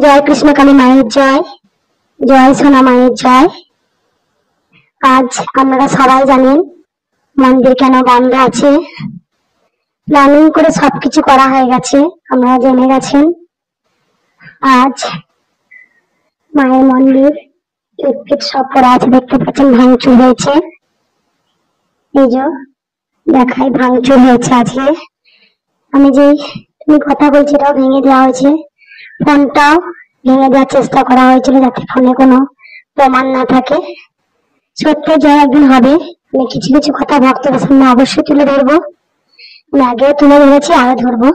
জয় কৃষ্ণকালী মায়ের জয়, জয় সোনা মায়ের জয়। আজ আপনারা সবাই জানেন মন্দির কেন বন্ধ আছে। প্ল্যানিং করে সবকিছু করা হয়ে গেছে, আপনারা জেনে গেছেন। আজ মায়ের মন্দির ইট সব করা আছে, দেখতে পাচ্ছেন ভাঙচুর হয়েছে। এই যে দেখাই ভাঙচুর হয়েছে আজকে। আমি যে তুমি কথা বলছি এটাও ভেঙে দেওয়া হয়েছে, ফোনটাও ভেঙে দেওয়ার চেষ্টা করা হয়েছিল যাতে ফোনে কোনো প্রমাণ না থাকে। সত্য জয় একদিন হবে। আমি কিছু কিছু কথা ভক্তদের সামনে অবশ্যই তুলে ধরবো, আমি আগেও তুলে ধরেছি, আরো ধরবো।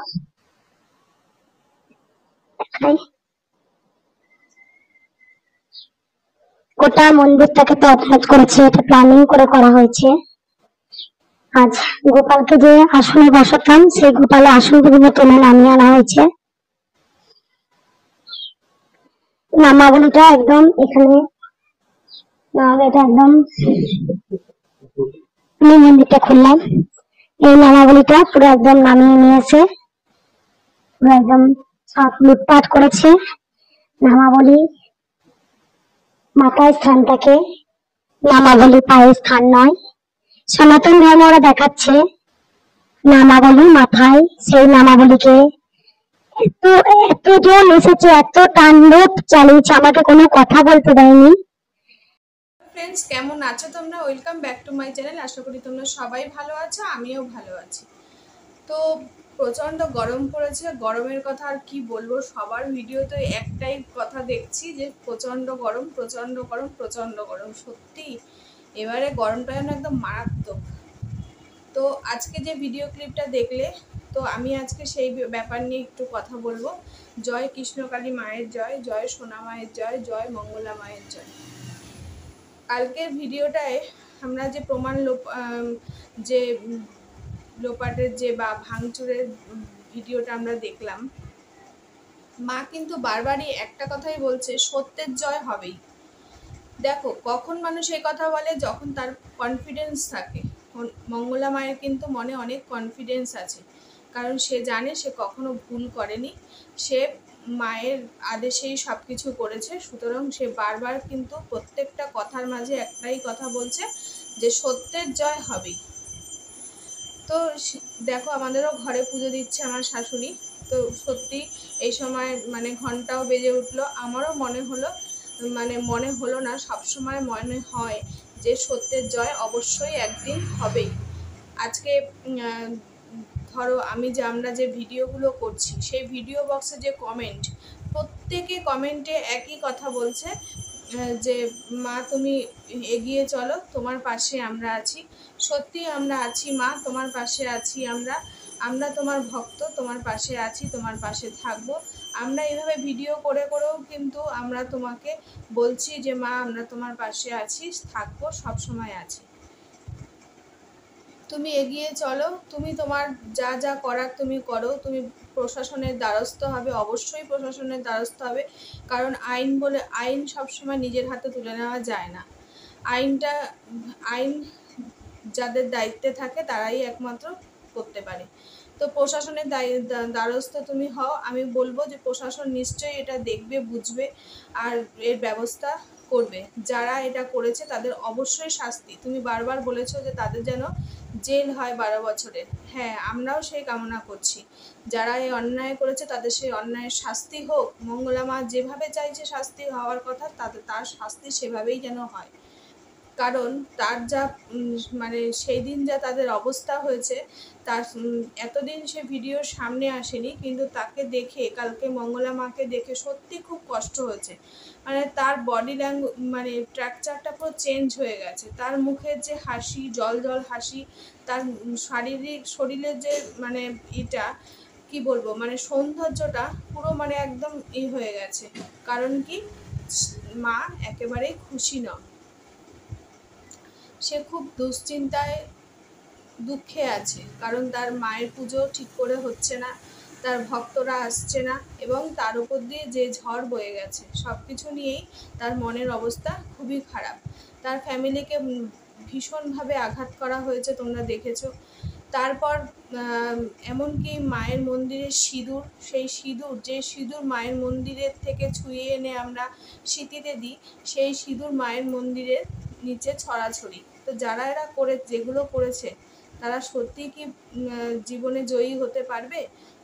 গোটা মন্দিরটাকে তছনছ করেছে, এটা প্ল্যানিং করে করা হয়েছে। আজ গোপালকে যে আসনে বসাতাম সেই গোপালের আসন বিভিন্ন টেনে নামিয়ে আনা হয়েছে। নামাবলিটা একদম এখানে, এটা একদম মন্দিরটা খুললাম, এই নামাবলিটা পুরো একদম নামিয়ে নিয়েছে, পুরো একদম সব লুটপাট করেছে। নামাবলি মাথায় স্থান থাকে, নামাবলি পায়ের স্থান নয়। সনাতন ধর্ম ওরা দেখাচ্ছে নামাবলি মাথায়, সেই নামাবলিকে এতজন এসেছে, এত তাণ্ডব চালিয়েছে, আমাকে কোনো কথা বলতে দেয়নি। ফ্রেন্ডস, কেমন আছো তোমরা? Welcome back to my channel. আশা করি তোমরা সবাই ভালো আছো, আমিও ভালো আছি। তো প্রচণ্ড গরম পড়েছে, গরমের কথা আর কি বলবো, সবার ভিডিওতে একটাই কথা দেখছি যে প্রচণ্ড গরম, প্রচণ্ড গরম, প্রচণ্ড গরম। সত্যি এবারে গরমটা যেন একদম মারাত্মক। তো আজকে যে ভিডিও ক্লিপটা দেখলে, তো আমি আজকে সেই ব্যাপার নিয়ে একটু কথা বলবো। জয় কৃষ্ণকালী মায়ের জয়, জয় সোনা মায়ের জয়, জয় মঙ্গলা মায়ের জয়। কালকের ভিডিওটায় আমরা যে প্রমাণ যে লোপাটের যে বা ভাঙচুরের ভিডিওটা আমরা দেখলাম, মা কিন্তু বারবারই একটা কথাই বলছে, সত্যের জয় হবেই। দেখো, কখন মানুষ এই কথা বলে? যখন তার কনফিডেন্স থাকে। মঙ্গলা মায়ের কিন্তু মনে অনেক কনফিডেন্স আছে, কারণ সে জানে সে কখনো ভুল করেনি, সে মায়ের আদেশেই সব কিছু করেছে। সুতরাং সে বারবার কিন্তু প্রত্যেকটা কথার মাঝে একটাই কথা বলছে যে সত্যের জয় হবেই। তো দেখো, আমাদেরও ঘরে পুজো দিচ্ছে আমার শাশুড়ি। তো সত্যি এই সময় মানে ঘন্টাও বেজে উঠলো, আমারও মনে হলো না, সবসময় মনে হয় যে সত্যের জয় অবশ্যই একদিন হবেই। আজকে ধরো আমরা যে ভিডিওগুলো করছি, সেই ভিডিও বক্সে যে কমেন্ট, প্রত্যেকে কমেন্টে একই কথা বলছে যে মা তুমি এগিয়ে চলো, তোমার পাশে আমরা আছি। সত্যি আমরা আছি মা, তোমার পাশে আছি আমরা তোমার ভক্ত, তোমার পাশে আছি, তোমার পাশে থাকবো। আমরা এইভাবে ভিডিও করে করেও কিন্তু আমরা তোমাকে বলছি যে মা আমরা তোমার পাশে আছি, থাকবো, সব সময় আছি। তুমি এগিয়ে চলো, তুমি তোমার যা যা করার তুমি করো, তুমি প্রশাসনের দ্বারস্থ হবে, অবশ্যই প্রশাসনের দ্বারস্থ হবে। কারণ আইন সবসময় নিজের হাতে তুলে নেওয়া যায় না। আইন যাদের দায়িত্বে থাকে তারাই একমাত্র করতে পারে। তো প্রশাসনের দ্বারস্থ তুমি হও। আমি বলবো যে প্রশাসন নিশ্চয়ই এটা দেখবে, বুঝবে আর এর ব্যবস্থা করবে। যারা এটা করেছে তাদের অবশ্যই শাস্তি, তুমি বারবার বলেছো যে তাদের যেন জেল হয় 12 বছরের। হ্যাঁ, আমরাও সেই কামনা করছি, যারা এই অন্যায় করেছে তাদের সেই অন্যায়ের শাস্তি হোক। মঙ্গলা মা যেভাবে চাইছে শাস্তি হওয়ার কথা, তার শাস্তি সেভাবেই যেন হয়। কারণ তার যা মানে সেই দিন যা তাদের অবস্থা হয়েছে, তার এতদিন সে ভিডিওর সামনে আসেনি, কিন্তু তাকে দেখে, কালকে মঙ্গলা মাকে দেখে সত্যি খুব কষ্ট হয়েছে। মানে তার বডি মানে স্ট্রাকচারটা পুরো চেঞ্জ হয়ে গেছে। তার মুখের যে হাসি, জল জল হাসি, তার শরীরের যে মানে এটা কি বলবো, মানে সৌন্দর্যটা পুরো মানে একদম হয়ে গেছে। কারণ কি, মা একেবারেই খুশি নয়, সে খুব দুশ্চিন্তায়, দুঃখে আছে। কারণ তার মায়ের পুজো ঠিক করে হচ্ছে না, তার ভক্তরা আসছে না, এবং তার উপর দিয়ে যে ঝড় বয়ে গেছে, সব কিছু নিয়েই তার মনের অবস্থা খুবই খারাপ। তার ফ্যামিলিকে ভীষণভাবে আঘাত করা হয়েছে, তোমরা দেখেছো। তারপর এমনকি মায়ের মন্দিরের সিঁদুর, সেই সিঁদুর, যে সিঁদুর মায়ের মন্দিরের থেকে ছুঁয়ে এনে আমরা সিঁথিতে দিই, সেই সিঁদুর মায়ের মন্দিরের নিচে ছড়াছড়ি। তো যারা এরা যেগুলো করেছে তারা সত্যি কি জীবনে জয়ী হতে পারবে?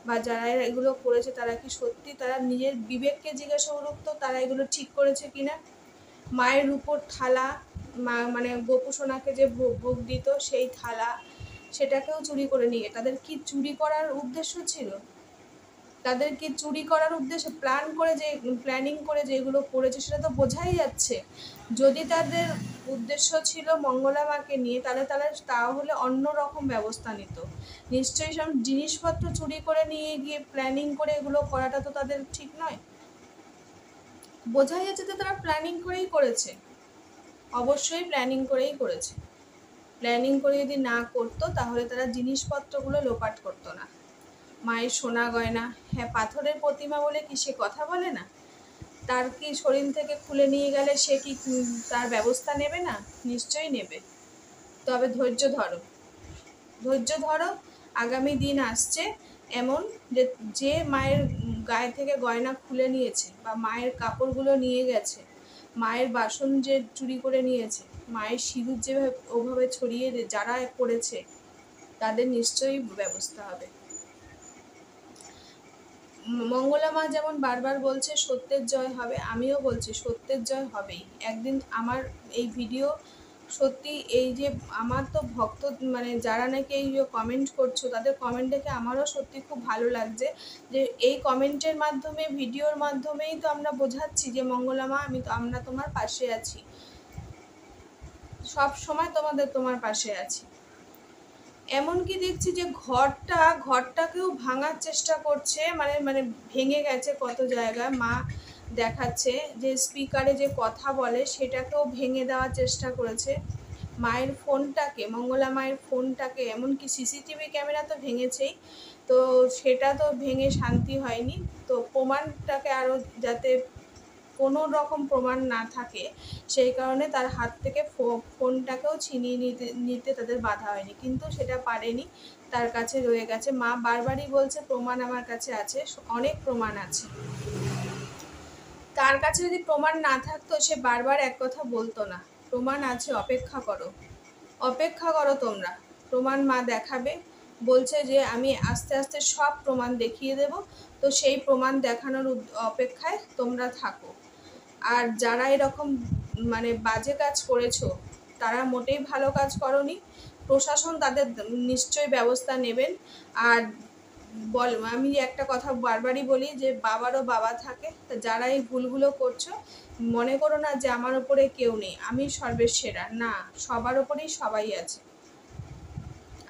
বা যারা এগুলো করেছে তারা কি সত্যি তারা নিজের বিবেককে জিজ্ঞাসা করুক তো তারা এগুলো ঠিক করেছে কিনা। মায়ের উপর থালা, মানে গোপু সোনাকে যে ভোগ দিত সেই থালা, সেটাকেও চুরি করে নিয়ে, তাদের কি চুরি করার উদ্দেশ্য ছিল? তাদের কি চুরি করার উদ্দেশ্যে প্ল্যানিং করে যেগুলো করেছে সেটা তো বোঝাই যাচ্ছে। যদি তাদের উদ্দেশ্য ছিল মঙ্গলা মাকে নিয়ে, তাহলে অন্য রকম ব্যবস্থা নিত। নিশ্চয়ই সব জিনিসপত্র চুরি করে নিয়ে গিয়ে প্ল্যানিং করে এগুলো করাটা তো তাদের ঠিক নয়। বোঝাই যাচ্ছে যে তারা প্ল্যানিং করেই করেছে, অবশ্যই প্ল্যানিং করেই করেছে। প্ল্যানিং করে যদি না করতো তাহলে তারা জিনিসপত্রগুলো লোপাট করতো না। মায়ের সোনা গয়না, হ্যাঁ পাথরের প্রতিমা বলে কি সে কথা বলে না? তার কি শরীর থেকে খুলে নিয়ে গেলে সে কি তার ব্যবস্থা নেবে না? নিশ্চয়ই নেবে। তবে ধৈর্য ধরো, ধৈর্য ধরো, আগামী দিন আসছে এমন যে মায়ের গায়ে থেকে গয়না খুলে নিয়েছে বা মায়ের কাপড়গুলো নিয়ে গেছে, মায়ের বাসন যে চুরি করে নিয়েছে, মায়ের সিঁদুর যেভাবে ওভাবে ছড়িয়ে যারা করেছে তাদের নিশ্চয়ই ব্যবস্থা হবে। মঙ্গলা মা যেমন বারবার বলছে সত্যের জয় হবে, আমিও বলছি সত্যের জয় হবেই একদিন। আমার এই ভিডিও সত্যি, এই যে আমার তো ভক্ত মানে যারা নাকি এই কমেন্ট করছো তাদের কমেন্ট দেখে আমারও সত্যি খুব ভালো লাগছে যে এই কমেন্টের মাধ্যমে, ভিডিওর মাধ্যমেই তো আমরা বোঝাচ্ছি যে মঙ্গলা মা আমরা তোমার পাশে আছি, সব সময় তোমার পাশে আছি। এমনকি দেখছি যে ঘরটাকেও ভাঙার চেষ্টা করছে, মানে ভেঙে গেছে কত জায়গায়। মা দেখাচ্ছে যে স্পিকারে যে কথা বলে সেটাকেও ভেঙে দেওয়ার চেষ্টা করেছে। মায়ের ফোনটাকে, মঙ্গলা মায়ের ফোনটাকে, এমনকি সিসিটিভি ক্যামেরা তো ভেঙেছেই, তো সেটা তো ভেঙে শান্তি হয়নি। তো প্রমাণটাকে আরও যাতে কোনো রকম প্রমাণ না থাকে সেই কারণে তার হাত থেকে ফোনটাকেও ছিনিয়ে নিতে তাদের বাধা হয়নি, কিন্তু সেটা পারেনি, তার কাছে রয়ে গেছে। মা বারবারই বলছে প্রমাণ আমার কাছে আছে, অনেক প্রমাণ আছে। তার কাছে যদি প্রমাণ না থাকতো সে বারবার এক কথা বলতো না। প্রমাণ আছে, অপেক্ষা করো, অপেক্ষা করো তোমরা, প্রমাণ মা দেখাবে। বলছে যে আমি আস্তে আস্তে সব প্রমাণ দেখিয়ে দেব, তো সেই প্রমাণ দেখানোর অপেক্ষায় তোমরা থাকো। আর যারা এরকম মানে বাজে কাজ করেছো তারা মোটেই ভালো কাজ করনি, প্রশাসন তাদের নিশ্চয়ই ব্যবস্থা নেবেন। আর আমি একটা কথা বারবারই বলি যে বাবারও বাবা থাকে, তা যারা এই ভুলগুলো করছো মনে করো না যে আমার ওপরে কেউ নেই, আমি সর্বেসেরা, না, সবার ওপরেই সবাই আছে,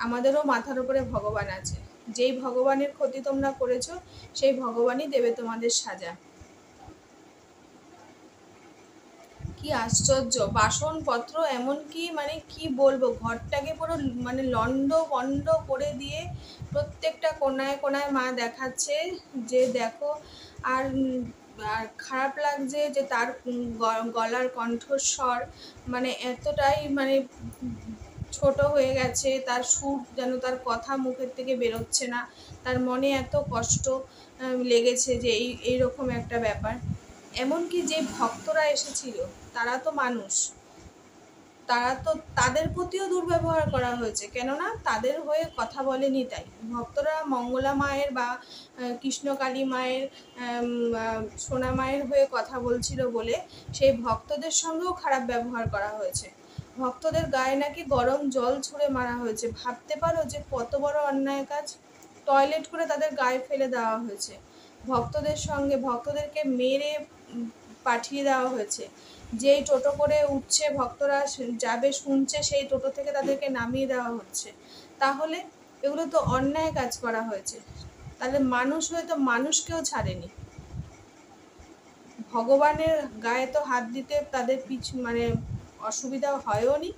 আমাদেরও মাথার উপরে ভগবান আছে। যেই ভগবানের ক্ষতি তোমরা করেছো সেই ভগবানই দেবে তোমাদের সাজা। কি আশ্চর্য বাসনপত্র, এমনকি মানে কি বলবো, ঘরটাকে পুরো মানে লন্ড করে দিয়ে প্রত্যেকটা কোনায় কোনায় মা দেখাচ্ছে যে দেখো। আর খারাপ লাগছে যে তার গলার কণ্ঠস্বর মানে এতটাই মানে ছোট হয়ে গেছে, তার সুর যেন তার কথা মুখের থেকে বেরোচ্ছে না, তার মনে এত কষ্ট লেগেছে যে এইরকম একটা ব্যাপার। এমনকি যে ভক্তরা এসেছিল তারা তো মানুষ, তাদের প্রতিও দুর্ব্যবহার করা হয়েছে, কেননা তাদের হয়ে কথা বলেনি তাই। ভক্তরা মঙ্গলা মায়ের বা কৃষ্ণকালী মায়ের, সোনা মায়ের হয়ে কথা বলছিল বলে সেই ভক্তদের সঙ্গেও খারাপ ব্যবহার করা হয়েছে। ভক্তদের গায়ে নাকি গরম জল ছুঁড়ে মারা হয়েছে, ভাবতে পারো যে কত বড় অন্যায় কাজ। টয়লেট করে তাদের গায়ে ফেলে দেওয়া হয়েছে, ভক্তদেরকে মেরে পাঠিয়ে দেওয়া হয়েছে। যেই টোটো করে উঠছে ভক্তরা যাবে শুনছে, সেই টোটো থেকে তাদেরকে নামিয়ে দেওয়া হচ্ছে। তাহলে এগুলো তো অন্যায় কাজ করা হয়েছে, তাহলে মানুষ হয়তো মানুষকেও ছাড়েনি। ভগবানের গায়ে তো হাত দিতে তাদের মানে অসুবিধা হয়ও নি,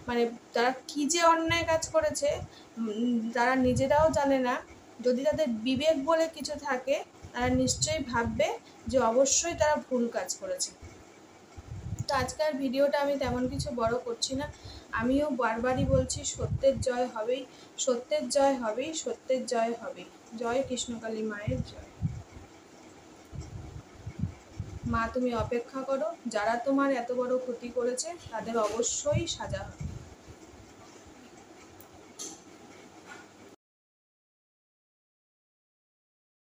মানে তারা কী যে অন্যায় কাজ করেছে তারা নিজেরাও জানে না। যদি তাদের বিবেক বলে কিছু থাকে তারা নিশ্চয়ই ভাববে যে অবশ্যই তারা ভুল কাজ করেছে। তো আজকের ভিডিওটা আমি তেমন কিছু বড় করছি না, আমিও বারবারই বলছি সত্যের জয় হবেই, সত্যের জয় হবেই, সত্যের জয় হবেই। জয় কৃষ্ণকালী মায়ের জয়। মা তুমি অপেক্ষা করো, যারা তোমার এত বড় ক্ষতি করেছে তাদের অবশ্যই সাজা হবে।